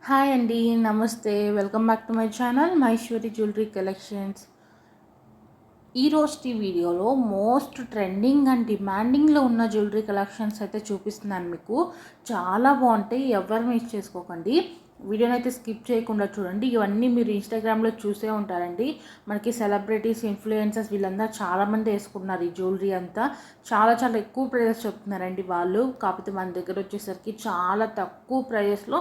Hi అండి, నమస్తే. Welcome back to my channel Maheshwari jewellery collections. ఈరోజు వీడియోలో మోస్ట్ ట్రెండింగ్ అండ్ డిమాండింగ్లో ఉన్న జ్యువెలరీ కలెక్షన్స్ అయితే చూపిస్తున్నాను మీకు. చాలా బాగుంటాయి, ఎవరు మిస్ చేసుకోకండి. వీడియోని అయితే స్కిప్ చేయకుండా చూడండి. ఇవన్నీ మీరు ఇన్స్టాగ్రామ్లో చూసే ఉంటారండి. మనకి సెలబ్రిటీస్, ఇన్ఫ్లుయెన్సర్స్ వీళ్ళందరూ చాలామంది వేసుకున్నారు ఈ జ్యువెలరీ అంతా. చాలా చాలా ఎక్కువ ప్రైజెస్ చెప్తున్నారండి వాళ్ళు. కాకపోతే మన దగ్గర వచ్చేసరికి చాలా తక్కువ ప్రైజెస్లో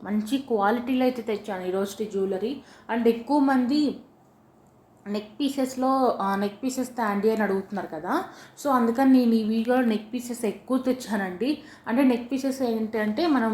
మంచి క్వాలిటీలో అయితే తెచ్చాను ఈరోజు జ్యువెలరీ. అండ్ ఎక్కువ మంది నెక్ పీసెస్ తాండి అని అడుగుతున్నారు కదా. సో అందుకని నేను ఈ వీడియోలో నెక్ పీసెస్ ఎక్కువ తెచ్చానండి. అంటే నెక్ పీసెస్ ఏంటంటే మనం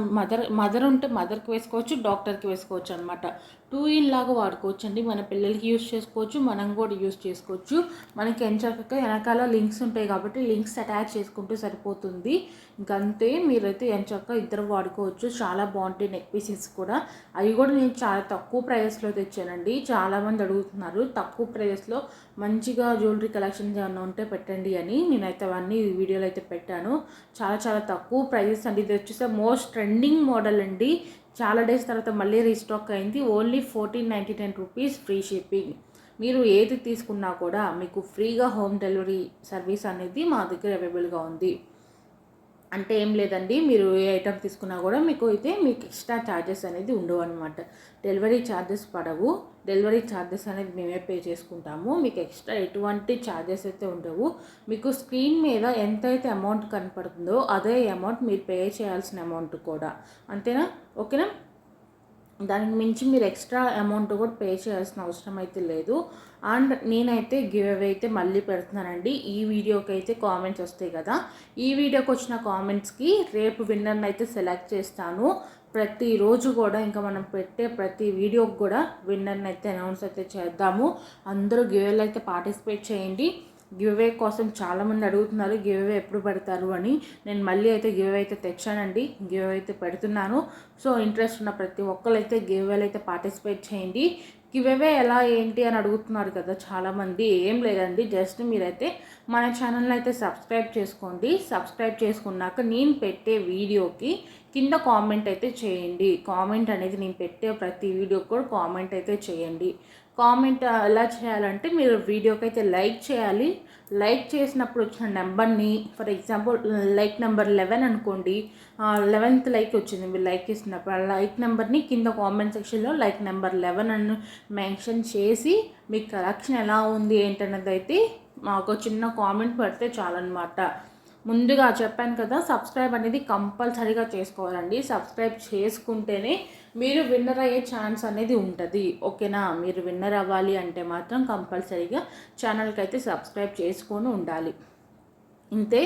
మదర్ ఉంటే మదర్కి వేసుకోవచ్చు, డాక్టర్కి వేసుకోవచ్చు అనమాట. 2 in లాగా వాడుకోవచ్చు అండి. మన పిల్లలకి యూస్ చేసుకోవచ్చు, మనం కూడా యూస్ చేసుకోవచ్చు. మనకి ఎంచక్క వెనకాల లింక్స్ ఉంటాయి కాబట్టి లింక్స్ అటాచ్ చేసుకుంటే సరిపోతుంది. ఇంకంతే, మీరైతే ఎంచక్క ఇద్దరు వాడుకోవచ్చు. చాలా బాగుంటాయి నెక్ పీసెస్ కూడా. అవి కూడా నేను చాలా తక్కువ ప్రైస్లో తెచ్చానండి. చాలామంది అడుగుతున్నారు తక్కువ ప్రైస్లో మంచిగా జ్యువెలరీ కలెక్షన్స్ ఏమైనా ఉంటే పెట్టండి అని. నేనైతే అవన్నీ వీడియోలో అయితే పెట్టాను. చాలా చాలా తక్కువ ప్రైజెస్ అండి. ఇది వచ్చేసి మోస్ట్ ట్రెండింగ్ మోడల్ అండి. చాలా డేస్ తర్వాత మళ్ళీ రీస్టాక్ అయింది. Only 1499 rupees free shipping. మీరు ఏది తీసుకున్నా కూడా మీకు ఫ్రీగా హోమ్ డెలివరీ సర్వీస్ అనేది మా దగ్గర అవైలబుల్గా ఉంది. అంటే ఏం లేదండి, మీరు ఏ ఐటమ్ తీసుకున్నా కూడా మీకు ఎక్స్ట్రా ఛార్జెస్ అనేది ఉండవు అనమాట. డెలివరీ ఛార్జెస్ పడవు. డెలివరీ ఛార్జెస్ అనేది మేమే పే చేసుకుంటాము. మీకు ఎక్స్ట్రా ఎటువంటి ఛార్జెస్ అయితే ఉండవు. మీకు స్క్రీన్ మీద ఎంతైతే అమౌంట్ కనపడుతుందో అదే అమౌంట్ మీరు పే చేయాల్సిన అమౌంట్ కూడా. అంతేనా? ఓకేనా? దానికి మించి మీరు ఎక్స్ట్రా అమౌంట్ కూడా పే చేయాల్సిన అవసరం అయితే లేదు. అండ్ నేనైతే గివ్ అవే అయితే మళ్ళీ పెడుతున్నానండి. ఈ వీడియోకి అయితే కామెంట్స్ వస్తాయి కదా, ఈ వీడియోకి వచ్చిన కామెంట్స్కి రేపు విన్నర్ని అయితే సెలెక్ట్ చేస్తాను. ప్రతిరోజు కూడా ఇంకా మనం పెట్టే ప్రతి వీడియోకి కూడా విన్నర్ని అయితే అనౌన్స్ అయితే చేద్దాము. అందరూ గివ్ అవేలో అయితే పార్టిసిపేట్ చేయండి. గివ్ అవే కోసం చాలామంది అడుగుతున్నారు గివ్ అవే ఎప్పుడు పెడతారు అని. నేను మళ్ళీ అయితే గివ్ అవే అయితే తెచ్చానండి. గివ్ అవే అయితే పెడుతున్నాను. సో ఇంట్రెస్ట్ ఉన్న ప్రతి ఒక్కరు అయితే గివ్ అవేలో అయితే పార్టిసిపేట్ చేయండి. గివ్ అవే ఎలా ఏంటి అని అడుగుతున్నారు కదా చాలామంది. ఏం లేదండి, జస్ట్ మీరైతే మన ఛానల్ని అయితే సబ్స్క్రైబ్ చేసుకోండి. సబ్స్క్రైబ్ చేసుకున్నాక నేను పెట్టే వీడియోకి కింద కామెంట్ అయితే చేయండి. కామెంట్ అనేది నేను పెట్టే ప్రతి వీడియోకి కూడా కామెంట్ అయితే చేయండి. కామెంట్ ఎలా చేయాలంటే మీరు వీడియోకి అయితే లైక్ చేయాలి. లైక్ చేసినప్పుడు వచ్చిన నెంబర్ని, ఫర్ ఎగ్జాంపుల్ లైక్ నెంబర్ 11 అనుకోండి, 11th లైక్ వచ్చింది మీరు లైక్ చేసినప్పుడు, ఆ లైక్ నెంబర్ని కింద కామెంట్ సెక్షన్లో లైక్ నెంబర్ 11 అని మెన్షన్ చేసి మీ కలెక్షన్ ఎలా ఉంది ఏంటన్నది అయితే మాకు చిన్న కామెంట్ పెడితే చాలన్నమాట. ముందుగా చెప్పాను కదా, సబ్స్క్రైబ్ అనేది కంపల్సరీగా చేసుకోవాలండి. సబ్స్క్రైబ్ చేసుకుంటేనే మీరు విన్నర్ అయ్యే ఛాన్స్ అనేది ఉంటుంది. ఓకేనా? మీరు విన్నర్ అవ్వాలి అంటే మాత్రం కంపల్సరీగా ఛానల్కి అయితే సబ్స్క్రైబ్ చేసుకొని ఉండాలి. ఇంతే.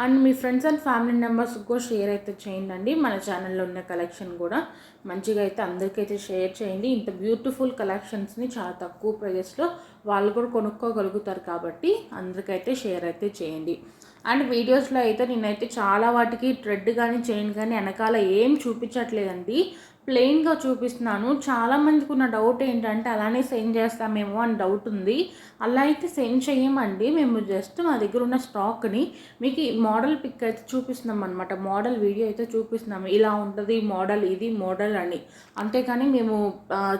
And me friends and family మెంబర్స్కి కూడా షేర్ అయితే చేయండి. మన ఛానల్లో ఉన్న కలెక్షన్ కూడా మంచిగా అయితే అందరికైతే షేర్ చేయండి. ఇంత బ్యూటిఫుల్ కలెక్షన్స్ని చాలా తక్కువ ప్రైజెస్లో వాళ్ళు కూడా కొనుక్కోగలుగుతారు కాబట్టి అందరికైతే షేర్ అయితే చేయండి. అండ్ వీడియోస్లో అయితే నేనైతే చాలా వాటికి థ్రెడ్ కానీ చైన్ కానీ వెనకాల ఏం చూపించట్లేదండి, ప్లెయిన్గా చూపిస్తున్నాను. చాలామందికి ఉన్న డౌట్ ఏంటంటే అలానే సెండ్ చేస్తామేమో అని డౌట్ ఉంది. అలా అయితే సెండ్ చేయమండి. మేము జస్ట్ మా దగ్గర ఉన్న స్టాక్ని మీకు మోడల్ పిక్ అయితే చూపిస్తున్నాం అనమాట. మోడల్ వీడియో అయితే చూపిస్తున్నాము, ఇలా ఉంటుంది మోడల్, ఇది మోడల్ అని. అంతేకాని మేము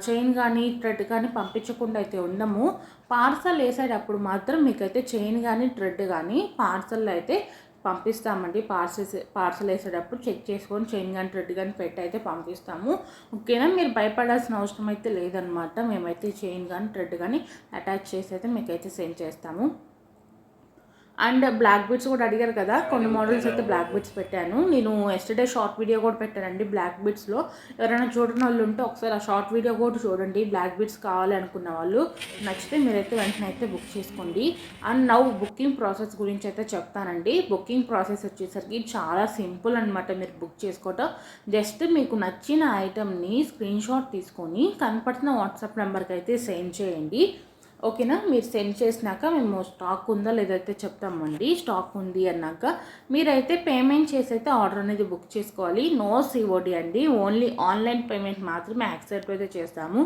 చైన్ కానీ థ్రెడ్ కానీ పంపించకుండా అయితే ఉండము. పార్సల్ వేసేటప్పుడు మాత్రం మీకైతే చైన్ కానీ థ్రెడ్ కానీ పార్సల్లో అయితే పంపిస్తామండి. పార్సల్ వేసేటప్పుడు చెక్ చేసుకొని చైన్ కానీ థ్రెడ్ కానీ పెట్టి అయితే పంపిస్తాము. ఓకేనా? మీరు భయపడాల్సిన అవసరం అయితే లేదనమాట. మేమైతే చైన్ కానీ థ్రెడ్ కానీ అటాచ్ చేసి అయితే మీకైతే సెండ్ చేస్తాము. అండ్ బ్లాక్ బీడ్స్ కూడా అడిగారు కదా, కొన్ని మోడల్స్ అయితే బ్లాక్ బీడ్స్ పెట్టాను. నేను ఎస్టర్డే షార్ట్ వీడియో కూడా పెట్టానండి బ్లాక్ బీడ్స్లో. ఎవరైనా చూడని వాళ్ళు ఉంటే ఒకసారి ఆ షార్ట్ వీడియో కూడా చూడండి. బ్లాక్ బీడ్స్ కావాలి అనుకున్న వాళ్ళు నచ్చితే మీరైతే వెంటనే అయితే బుక్ చేసుకోండి. అండ్ నౌ బుకింగ్ ప్రాసెస్ గురించి అయితే చెప్తానండి. బుకింగ్ ప్రాసెస్ వచ్చేసరికి చాలా సింపుల్ అనమాట. మీరు బుక్ చేసుకోవటం జస్ట్ మీకు నచ్చిన ఐటమ్ని స్క్రీన్ షాట్ తీసుకొని కనపడుతున్న వాట్సాప్ నెంబర్కి అయితే సెండ్ చేయండి. ఓకేనా. మీరు సెండ్ చేసినాక మేము స్టాక్ ఉందా లేదైతే చెప్తామండి. స్టాక్ ఉంది అన్నాక మీరైతే పేమెంట్ చేసి అయితే ఆర్డర్ అనేది బుక్ చేసుకోవాలి. నో సిఓడి అండి, ఓన్లీ ఆన్లైన్ పేమెంట్ మాత్రమే యాక్సెప్ట్ అయితే చేస్తాము.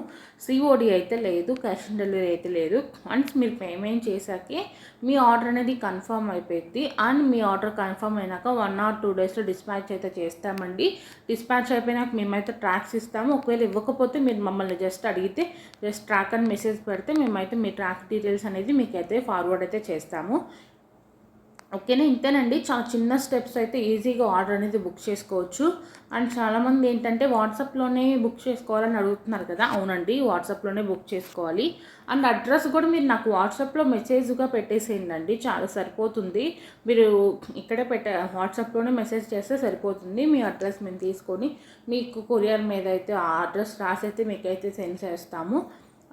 సిఓడి అయితే లేదు, క్యాష్ ఆన్ డెలివరీ అయితే లేదు. వన్స్ మీరు పేమెంట్ చేశాకే మీ ఆర్డర్ అనేది కన్ఫర్మ్ అయిపోయింది. అండ్ మీ ఆర్డర్ కన్ఫర్మ్ అయినాక 1 or 2 డేస్లో డిస్పాచ్ అయితే చేస్తామండి. డిస్పాచ్ అయిపోయినాక మేమైతే ట్రాక్స్ ఇస్తాము. ఒకవేళ ఇవ్వకపోతే మీరు మమ్మల్ని జస్ట్ అడిగితే జస్ట్ ట్రాక్ అని మెసేజ్ పెడితే మేమైతే మీ ట్రాక్ డీటెయిల్స్ అనేది మీకైతే ఫార్వర్డ్ అయితే చేస్తాము. ఓకేనా. ఇంతేనండి, చాలా చిన్న స్టెప్స్ అయితే ఈజీగా ఆర్డర్ అనేది బుక్ చేసుకోవచ్చు. అండ్ చాలామంది ఏంటంటే వాట్సాప్లోనే బుక్ చేసుకోవాలని అడుగుతున్నారు కదా. అవునండి, వాట్సాప్లోనే బుక్ చేసుకోవాలి. అండ్ అడ్రస్ కూడా మీరు నాకు వాట్సాప్లో మెసేజ్గా పెట్టేసేయండి, చాలా సరిపోతుంది. మీరు ఇక్కడే వాట్సాప్లోనే మెసేజ్ చేస్తే సరిపోతుంది. మీ అడ్రస్ మేము తీసుకొని మీకు కొరియర్ మీద అయితే ఆ అడ్రస్ రాసి అయితే మీకైతే సెండ్ చేస్తాము.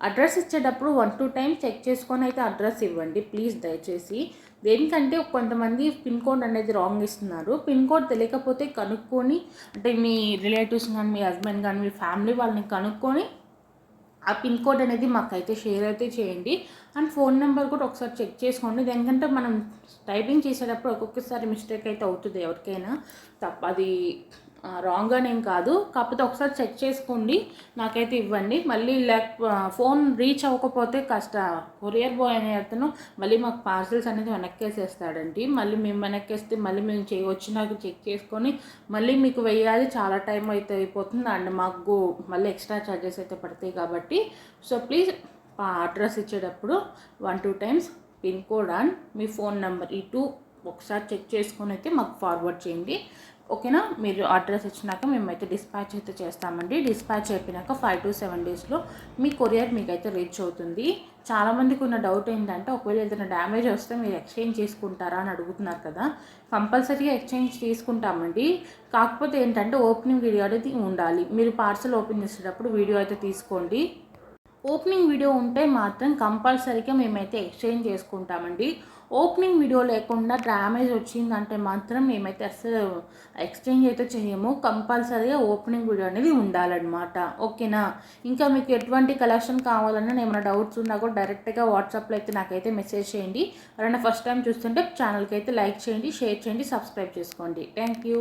అడ్రస్ ఇచ్చేటప్పుడు 1-2 టైమ్స్ చెక్ చేసుకొని అయితే అడ్రస్ ఇవ్వండి ప్లీజ్, దయచేసి. దేనికంటే కొంతమంది పిన్ కోడ్ అనేది రాంగ్ ఇస్తున్నారు. పిన్ కోడ్ తెలియకపోతే కనుక్కొని, అంటే మీ రిలేటివ్స్ కానీ మీ హస్బెండ్ కానీ మీ ఫ్యామిలీ వాళ్ళని కనుక్కొని ఆ పిన్ కోడ్ అనేది మాకైతే షేర్ అయితే చేయండి. అండ్ ఫోన్ నెంబర్ కూడా ఒకసారి చెక్ చేసుకోండి. ఎందుకంటే మనం టైపింగ్ చేసేటప్పుడు ఒక్కొక్కసారి మిస్టేక్ అయితే అవుతుంది ఎవరికైనా, అది రాంగ్ అనేం కాదు. కాకపోతే ఒకసారి చెక్ చేసుకోండి, నాకైతే ఇవ్వండి. మళ్ళీ ఫోన్ రీచ్ అవ్వకపోతే కొరియర్ బాయ్ అనే అతను మళ్ళీ మాకు పార్సిల్స్ అనేది వెనక్కేసేస్తాడండి. మళ్ళీ మేము వెనక్కేస్తే మళ్ళీ మేము వచ్చినాక చెక్ చేసుకొని మళ్ళీ మీకు వెయ్యాలి, చాలా టైం అయితే అయిపోతుంది. అండ్ మాకు మళ్ళీ ఎక్స్ట్రా ఛార్జెస్ అయితే పడతాయి కాబట్టి సో ప్లీజ్ అడ్రస్ ఇచ్చేటప్పుడు 1-2 times pin code and me phone number ఈ 2 ఒకసారి చెక్ చేసుకొని అయితే మాకు ఫార్వర్డ్ చేయండి. ఓకేనా. మీరు అడ్రస్ ఇచ్చినాక మేమైతే డిస్పాచ్ అయితే చేస్తామండి. డిస్పాచ్ అయిపోయినాక 5 to 7 డేస్లో మీ కొరియర్ మీకైతే రీచ్ అవుతుంది. చాలామందికి ఉన్న డౌట్ ఏంటంటే ఒకవేళ ఏదైనా డ్యామేజ్ వస్తే మీరు ఎక్స్చేంజ్ చేసుకుంటారా అని అడుగుతున్నారు కదా. కంపల్సరీగా ఎక్స్చేంజ్ తీసుకుంటామండి. కాకపోతే ఏంటంటే ఓపెనింగ్ వీడియో అనేది ఉండాలి. మీరు పార్సల్ ఓపెన్ చేసేటప్పుడు వీడియో అయితే తీసుకోండి. ఓపెనింగ్ వీడియో ఉంటే మాత్రం కంపల్సరీగా మేమైతే ఎక్స్చేంజ్ చేసుకుంటామండి. ఓపెనింగ్ వీడియో లేకుండా డ్యామేజ్ వచ్చిందంటే మాత్రం మేమైతే అసలు ఎక్స్చేంజ్ అయితే చేయము. కంపల్సరీగా ఓపెనింగ్ వీడియో అనేది ఉండాలన్నమాట. ఓకేనా. ఇంకా మీకు ఎటువంటి కలెక్షన్ కావాలన్నా ఏమైనా డౌట్స్ ఉన్నా కూడా డైరెక్ట్గా వాట్సాప్లో అయితే నాకైతే మెసేజ్ చేయండి. ఎవరైనా ఫస్ట్ టైం చూస్తుంటే ఛానల్కి అయితే లైక్ చేయండి, షేర్ చేయండి, సబ్స్క్రైబ్ చేసుకోండి. Thank you.